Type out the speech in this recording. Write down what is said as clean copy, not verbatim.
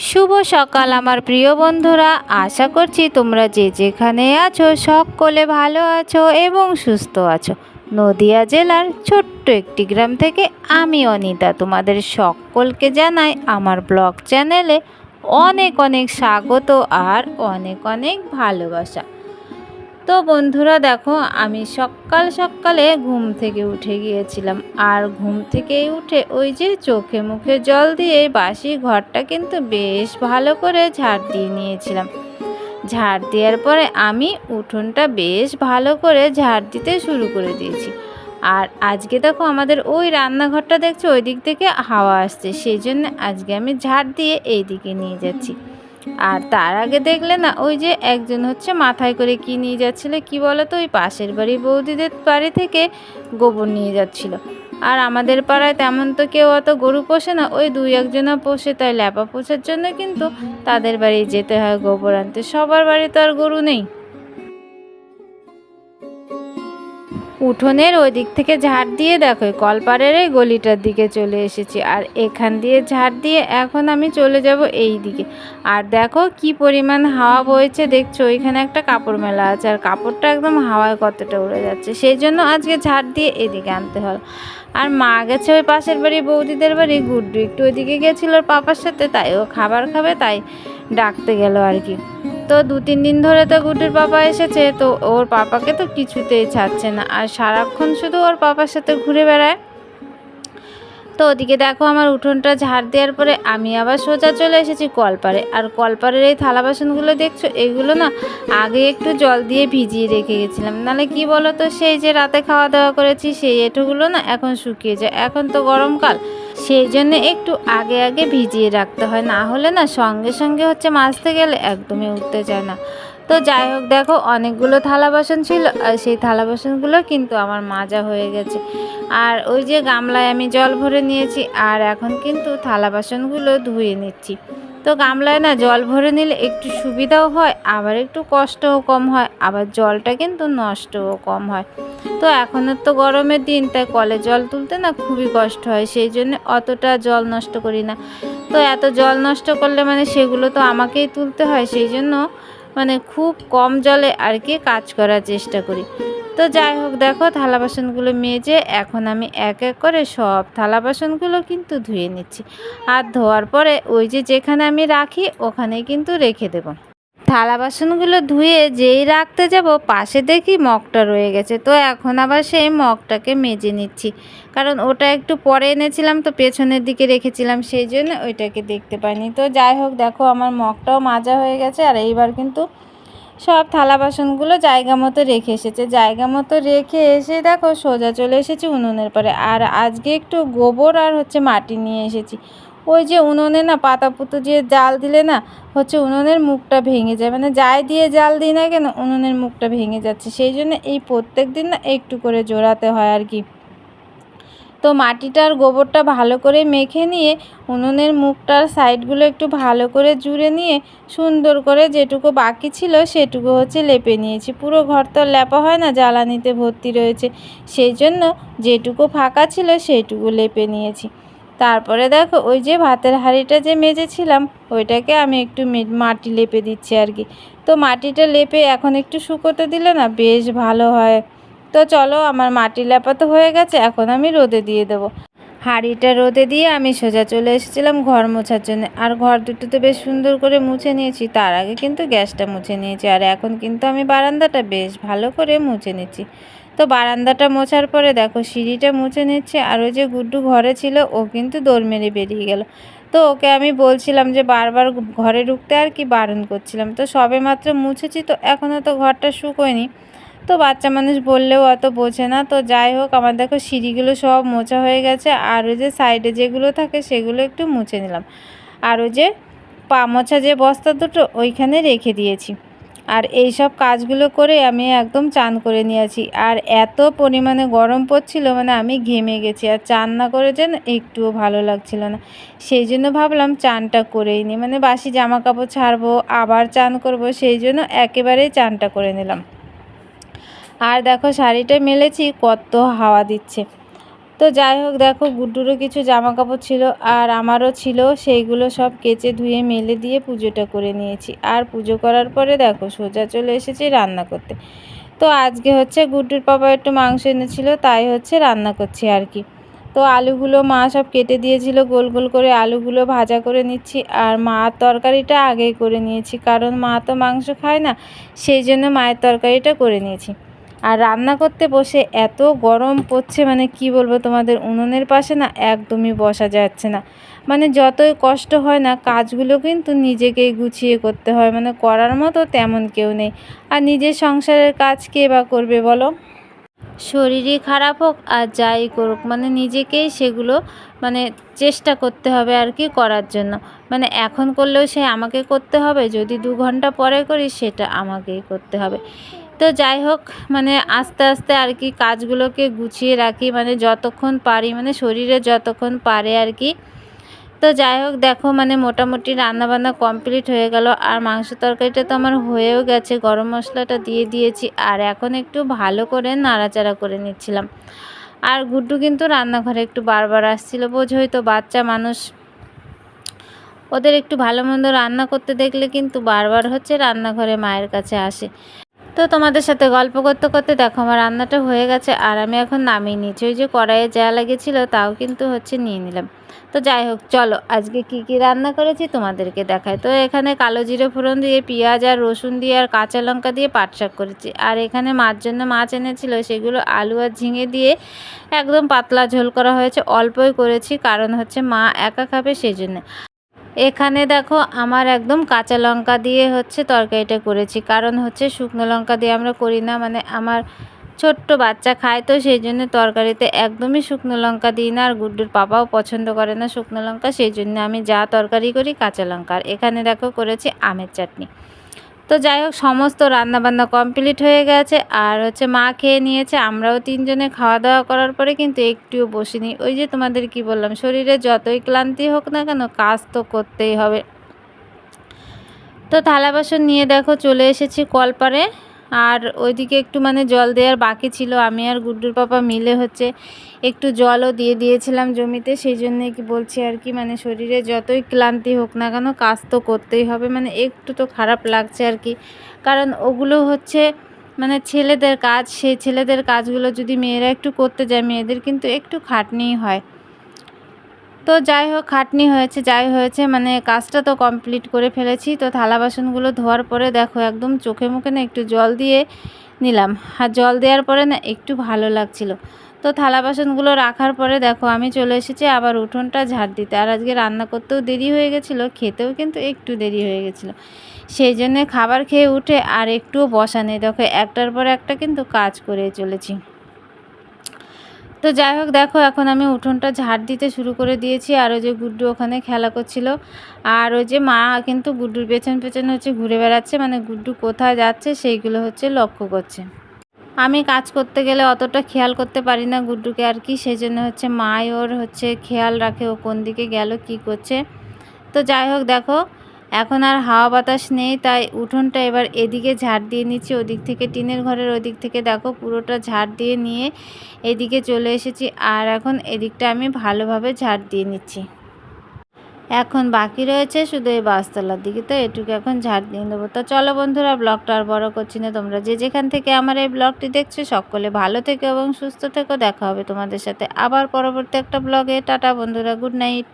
শুভ সকাল আমার প্রিয় বন্ধুরা, আশা করছি তোমরা যে যেখানে আছো সকলে ভালো আছো এবং সুস্থ আছো। নদিয়া জেলার ছোট্ট একটি গ্রাম থেকে আমি অনিতা তোমাদের সকলকে জানাই আমার ব্লগ চ্যানেলে অনেক অনেক স্বাগত আর অনেক অনেক ভালোবাসা। তো বন্ধুরা দেখো, আমি সকালে ঘুম থেকে উঠে গিয়েছিলাম, আর ঘুম থেকে উঠে ওই যে চোখে মুখে জল দিয়ে বাসি ঘরটা কিন্তু বেশ ভালো করে ঝাড় দিয়ে নিয়েছিলাম। ঝাড় দেওয়ার পরে আমি উঠোনটা বেশ ভালো করে ঝাড় দিতে শুরু করে দিয়েছি। আর আজকে দেখো আমাদের ওই রান্নাঘরটা দেখছো, ওই দিক থেকে হাওয়া আসছে, সেই জন্য আজকে আমি ঝাড় দিয়ে এই দিকে নিয়ে যাচ্ছি। আর তার আগে দেখলে না, ওই যে একজন হচ্ছে মাথায় করে কি নিয়ে যাচ্ছিল, কি বলো তো, ওই পাশের বাড়ি বৌদিদের বাড়ি থেকে গোবর নিয়ে যাচ্ছিল। আর আমাদের পাড়ায় তেমন তো কেউ অত গরু পোষে না, ওই দুই একজনা পোষে, তাই ল্যাপা পোষার জন্য কিন্তু তাদের বাড়ি যেতে হয় গোবর আনতে। সবার বাড়ি তো আর গরু নেই। উঠোনের ওই দিক থেকে ঝাড় দিয়ে দেখো কলপাড়ের এই গলিটার দিকে চলে এসেছি, আর এখান দিয়ে ঝাড় দিয়ে এখন আমি চলে যাব এই দিকে। আর দেখো কি পরিমাণ হাওয়া বইছে, দেখছো ওইখানে একটা কাপড় মেলা আছে, আর কাপড়টা একদম হাওয়ায় কতটা উড়ে যাচ্ছে, সেই জন্য আজকে ঝাড় দিয়ে এদিকে আনতে হলো। আর মা গেছে ওই পাশের বাড়ি বৌদিদের বাড়ি, গুড্ডু একটু ওইদিকে গেছিলো ওর পাপার সাথে, তাই ও খাবার খাবে, তাই ডাকতে গেল আর কি। তো 2-3 দিন ধরে তো গুড্ডুর পাপা এসেছে, তো ওর পাপাকে তো কিছুতেই ছাড়ছে না, আর সারাক্ষণ শুধু ওর পাপার সাথে ঘুরে বেড়ায়। তো ওদিকে দেখো আমার উঠোনটা ঝাড় দেওয়ার পরে আমি আবার সোজা চলে এসেছি কলপাড়ে। আর কলপাড়ের এই থালা বাসনগুলো দেখছো, এগুলো না আগে একটু জল দিয়ে ভিজিয়ে রেখে গেছিলাম, নাহলে কি বলো তো, সেই যে রাতে খাওয়া দাওয়া করেছি সেই এঁঠোগুলো না এখন শুকিয়ে যায়। এখন তো গরমকাল, সেই জন্য একটু আগে আগে ভিজিয়ে রাখতে হয়, না হলে না সঙ্গে সঙ্গে হচ্ছে মাজতে গেলে একদমই উঠতে চায় না। তো যাই হোক, দেখো অনেকগুলো থালা বাসন ছিল, আর সেই থালা বাসনগুলো কিন্তু আমার মাজা হয়ে গেছে। আর ওই যে গামলায় আমি জল ভরে নিয়েছি, আর এখন কিন্তু থালা বাসনগুলো ধুয়ে নিচ্ছি। তো গামলায় না জল ভরে নিলে একটু সুবিধাও হয়, আবার একটু কষ্টও কম হয়, আবার জলটা কিন্তু নষ্টও কম হয়। তো এখনের তো গরমের দিন, তাই কলে জল তুলতে না খুবই কষ্ট হয়, সেই জন্য অতটা জল নষ্ট করি না। তো এত জল নষ্ট করলে মানে সেগুলো তো আমাকেই তুলতে হয়, সেই জন্য মানে খুব কম জলে আর কি কাজ করার চেষ্টা করি। তো যাই হোক, দেখো থালা বাসনগুলো মেজে এখন আমি এক এক করে সব থালা বাসনগুলো কিন্তু ধুয়ে নিচ্ছি। আর ধোয়ার পরে ওই যে যেখানে আমি রাখি ওখানেই কিন্তু রেখে দেব। থালা বাসনগুলো ধুয়ে যেই রাখতে যাব, পাশে দেখি মগটা রয়ে গেছে, তো এখন আবার সেই মগটাকে মেজে নিচ্ছি, কারণ ওটা একটু পরে এনেছিলাম তো পেছনের দিকে রেখেছিলাম, সেই জন্য ওইটাকে দেখতে পাইনি। তো যাই হোক, দেখো আমার মগটাও মাজা হয়ে গেছে, আর এইবার কিন্তু সব থালা বাসনগুলো জায়গা মতো রেখে এসেছে। জায়গা মতো রেখে এসে দেখো সোজা চলে এসেছি উনুনের পরে। আর আজকে একটু গোবর আর হচ্ছে মাটি নিয়ে এসেছি। ওই যে উনুনে না পাতা পুতো দিয়ে জাল দিলে না হচ্ছে উনুনের মুখটা ভেঙে যায়, মানে যাই দিয়ে জাল দিই না কেন উনুনের মুখটা ভেঙে যাচ্ছে, সেই জন্য এই প্রত্যেক দিন না একটু করে জোড়াতে হয় আর কি। তো মাটিটার গোবরটা ভালো করে মেখে নিয়ে উনুনের মুখটার সাইডগুলো একটু ভালো করে জুড়ে নিয়ে সুন্দর করে যেটুকু বাকি ছিল সেটুকু হচ্ছে লেপে নিয়েছি। পুরো ঘর তো লেপা হয় না, জ্বালানিতে ভর্তি রয়েছে, সেই জন্য যেটুকু ফাঁকা ছিল সেইটুকু লেপে নিয়েছি। তারপরে দেখো ওই যে ভাতের হাঁড়িটা যে মেজেছিলাম ওইটাকে আমি একটু মাটি লেপে দিচ্ছি আর কি। তো মাটিটা লেপে এখন একটু শুকোতে দিলে না বেশ ভালো হয়। তো চলো, আমার মাটি লেপা তো হয়ে গেছে, এখন আমি রোদে দিয়ে দেবো। হাঁড়িটা রোদে দিয়ে আমি সোজা চলে এসেছিলাম ঘর মোছার জন্য। আর ঘর দুটো তো বেশ সুন্দর করে মুছে নিয়েছি, তার আগে কিন্তু গ্যাসটা মুছে নিয়েছি, আর এখন কিন্তু আমি বারান্দাটা বেশ ভালো করে মুছে নিচ্ছি। তো বারান্দাটা মোছার পরে দেখো সিঁড়িটা মুছে নিচ্ছে। আর ওই যে গুড্ডু ঘরে ছিল, ও কিন্তু দৌড় মেরে বেরিয়ে গেল। তো ওকে আমি বলছিলাম যে বারবার ঘরে ঢুকতে, আর কি বারণ করছিলাম। তো সবে মাত্র মুছেছি, তো এখনও তো ঘরটা শুকোয়নি, তো বাচ্চা মানুষ বললেও অত বোঝে না। তো যাই হোক, আমার দেখো সিঁড়িগুলো সব মোছা হয়ে গেছে, আর ওই যে সাইডে যেগুলো থাকে সেগুলো একটু মুছে নিলাম। আর ওই যে পা মোছা যে বস্তা দুটো ওইখানে রেখে দিয়েছি। আর এই সব কাজগুলো করে আমি একদম চান করে নিয়েছি। আর এত পরিমাণে গরম পড়ছিল, মানে আমি ঘেমে গেছি, আর চান না করে যেন একটুও ভালো লাগছিল না, সেই জন্য ভাবলাম চানটা করেই নিই, মানে বাসি জামা কাপড় ছাড়বো আবার চান করব, সেই জন্য একেবারেই চানটা করে নিলাম। আর দেখো শাড়িটা মেলেছি, কত হাওয়া দিচ্ছে। তো যাই হোক দেখো গুড্ডুরও কিছু জামা কাপড় ছিল আর আমারও ছিল, সেইগুলো সব কেচে ধুয়ে মেলে দিয়ে পুজোটা করে নিয়েছি। আর পুজো করার পরে দেখো সোজা চলে এসেছি রান্না করতে। তো আজকে হচ্ছে গুড্ডুর পাপা একটু মাংস এনেছিল, তাই হচ্ছে রান্না করছি আর কি। তো আলুগুলো মা সব কেটে দিয়েছিল, গোল গোল করে আলুগুলো ভাজা করে নিচ্ছি। আর মার তরকারিটা আগেই করে নিয়েছি, কারণ মা তো মাংস খায় না, সেই জন্য মায়ের তরকারিটা করে নিয়েছি। আর রান্না করতে বসে এত গরম পড়ছে, মানে কি বলবো তোমাদের, উনুনের পাশে না একদমই বসা যাচ্ছে না। মানে যতই কষ্ট হয় না, কাজগুলো কিন্তু নিজেকেই গুছিয়ে করতে হয়, মানে করার মতো তেমন কেউ নেই। আর নিজের সংসারের কাজ কে বা করবে বলো? শরীরই খারাপ হোক আর যাই করুক, মানে নিজেকেই সেগুলো মানে চেষ্টা করতে হবে আর কি করার জন্য। মানে এখন করলেও সে আমাকে করতে হবে, যদি 2 ঘন্টা পরে করি সেটা আমাকেই করতে হবে। তো যাই হোক, মানে আস্তে আস্তে আর কি কাজগুলোকে গুছিয়ে রাখি, মানে যতক্ষণ পারি, মানে শরীরে যতক্ষণ পারে আর কি। তো যাই হোক দেখো, মানে মোটামুটি রান্নাবান্না কমপ্লিট হয়ে গেল। আর মাংস তরকারিটা তো আমার হয়েও গেছে, গরম মশলাটা দিয়ে দিয়েছি। আর এখন একটু ভালো করে নাড়াচাড়া করে নিচ্ছিলাম। আর গুড্ডু কিন্তু রান্নাঘরে একটু বারবার আসছিল, বোঝোই তো বাচ্চা মানুষ, ওদের একটু ভালো মন্দ রান্না করতে দেখলে কিন্তু বারবার হচ্ছে রান্নাঘরে মায়ের কাছে আসে। তো তোমাদের সাথে গল্প করতে করতে দেখো আমার রান্নাটা হয়ে গেছে, আর আমি এখন নামিয়ে নিচ্ছি। ওই যে কড়াইয়ে যা লেগেছিল তাও কিন্তু হচ্ছে নিয়ে নিলাম। তো যাই হোক চলো আজকে কি কি রান্না করেছি তোমাদেরকে দেখাই। তো এখানে কালো জিরে ফোড়ন দিয়ে পেঁয়াজ আর রসুন দিয়ে আর কাঁচা লঙ্কা দিয়ে পাট শাক করেছি। আর এখানে মার জন্য মাছ এনেছিল, সেগুলো আলু আর ঝিঙে দিয়ে একদম পাতলা ঝোল করা হয়েছে, অল্পই করেছি কারণ হচ্ছে মা একা খাবে সেই জন্য। এখানে দেখো আমার একদম কাঁচা লঙ্কা দিয়ে হচ্ছে তরকারিটা করেছি, কারণ হচ্ছে শুকনো লঙ্কা দিয়ে আমরা করি না, মানে আমার ছোট্ট বাচ্চা খায়, তো সেই জন্য তরকারিতে একদমই শুকনো লঙ্কা দিই না। আর গুড্ডুর পাপাও পছন্দ করে না শুকনো লঙ্কা, সেই জন্য আমি যা তরকারি করি কাঁচা লঙ্কা। আর এখানে দেখো করেছি আমের চাটনি। তো যাই হোক সমস্ত রান্নাবান্না কমপ্লিট হয়ে গেছে, আর হচ্ছে মা খেয়ে নিয়েছে, আমরাও 3জনে খাওয়া দাওয়া করার পরে কিন্তু একটুও বসিনি। ওই যে তোমাদের কি বললাম, শরীরে যতই ক্লান্তি হোক না কেন কাজ তো করতেই হবে। তো থালা বাসন নিয়ে দেখো চলে এসেছি কলপারে। আর ওইদিকে একটু মানে জল দেওয়ার বাকি ছিল, আমি আর গুড্ডুর পাপা মিলে হচ্ছে একটু জলও দিয়ে দিয়েছিলাম জমিতে। সেই জন্যে কি বলছি আর কি, মানে শরীরে যতই ক্লান্তি হোক না কেন কাজ তো করতেই হবে, মানে একটু তো খারাপ লাগছে আর কি। কারণ ওগুলো হচ্ছে মানে ছেলেদের কাজ, সেই ছেলেদের কাজগুলো যদি মেয়েরা একটু করতে যায়, মেয়েদের কিন্তু একটু খাটনিই হয়। তো যাই হোক খাটনি হয়েছে যাই হয়েছে, মানে কাজটা তো কমপ্লিট করে ফেলেছি। তো থালা বাসনগুলো ধোয়ার পরে দেখো একদম চোখে মুখে না একটু জল দিয়ে নিলাম, আর জল দেওয়ার পরে না একটু ভালো লাগছিল। তো থালা বাসনগুলো রাখার পরে দেখো আমি চলে এসেছি আবার উঠোনটা ঝাড় দিতে। আর আজকে রান্না করতেও দেরি হয়ে গেছিলো, খেতেও কিন্তু একটু দেরি হয়ে গেছিলো, সেই জন্যে খাবার খেয়ে উঠে আর একটুও বসা নেই, দেখো একটার পর একটা কিন্তু কাজ করে চলেছি। তো যাই হোক দেখো এখন আমি উঠোনটা ঝাড় দিতে শুরু করে দিয়েছি। আর ওই যে গুড্ডু ওখানে খেলা করছিল, আর ওই যে মা কিন্তু গুড্ডুর পেছন পেছন হচ্ছে ঘুরে বেড়াচ্ছে, মানে গুড্ডু কোথায় যাচ্ছে সেইগুলো হচ্ছে লক্ষ্য করছে। আমি কাজ করতে গেলে অতটা খেয়াল করতে পারি না গুড্ডুকে আর কি, সেই জন্য হচ্ছে মাই ওর হচ্ছে খেয়াল রাখে ও কোন দিকে গেল কি করছে। তো যাই হোক দেখো এখন আর হাওয়া বাতাস নেই, তাই উঠোনটা এবার এদিকে ঝাড় দিয়ে নিচ্ছি, ওদিক থেকে টিনের ঘরের ওদিক থেকে দেখো পুরোটা ঝাড় দিয়ে নিয়ে এদিকে চলে এসেছি। আর এখন এদিকটা আমি ভালোভাবে ঝাড় দিয়ে নিচ্ছি। এখন বাকি রয়েছে শুধু এই বাসতলার দিকে, তো এটুকু এখন ঝাড় দিয়ে দেবো। তো চলো বন্ধুরা ব্লগটা আর বড় করছি না, তোমরা যে যেখান থেকে আমার এই ব্লগটি দেখছো সকলে ভালো থেকো এবং সুস্থ থেকো। দেখা হবে তোমাদের সাথে আবার পরবর্তী একটা ব্লগে। টাটা বন্ধুরা, গুড নাইট।